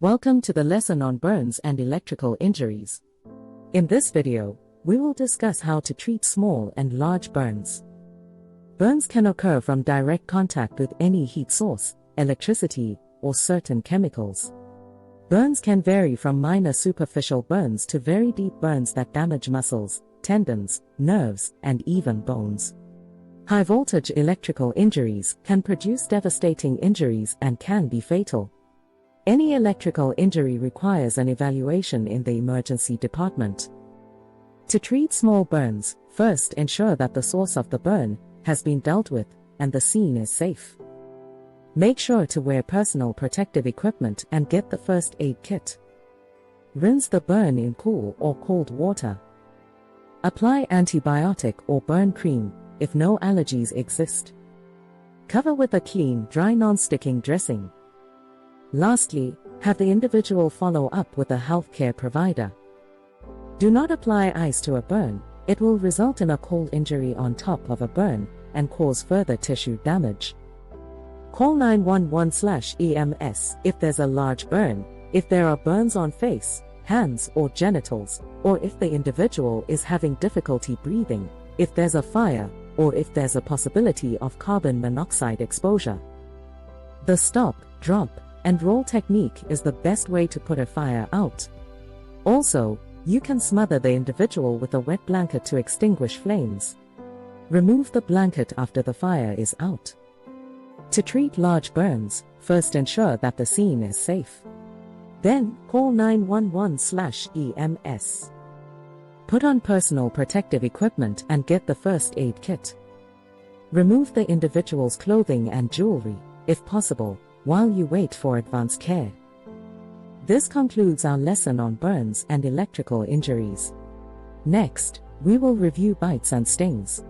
Welcome to the lesson on burns and electrical injuries. In this video, we will discuss how to treat small and large burns. Burns can occur from direct contact with any heat source, electricity, or certain chemicals. Burns can vary from minor superficial burns to very deep burns that damage muscles, tendons, nerves, and even bones. High-voltage electrical injuries can produce devastating injuries and can be fatal. Any electrical injury requires an evaluation in the emergency department. To treat small burns, first ensure that the source of the burn has been dealt with and the scene is safe. Make sure to wear personal protective equipment and get the first aid kit. Rinse the burn in cool or cold water. Apply antibiotic or burn cream if no allergies exist. Cover with a clean, dry non-sticking dressing. Lastly, have the individual follow up with a healthcare provider. Do not apply ice to a burn, it will result in a cold injury on top of a burn and cause further tissue damage. Call 911/EMS if there's a large burn, if there are burns on face, hands or genitals, or if the individual is having difficulty breathing, if there's a fire, or if there's a possibility of carbon monoxide exposure. The stop, drop, and roll technique is the best way to put a fire out. Also, you can smother the individual with a wet blanket to extinguish flames. Remove the blanket after the fire is out. To treat large burns, first ensure that the scene is safe. Then, call 911/EMS. Put on personal protective equipment and get the first aid kit. Remove the individual's clothing and jewelry, if possible, while you wait for advanced care. This concludes our lesson on burns and electrical injuries. Next, we will review bites and stings.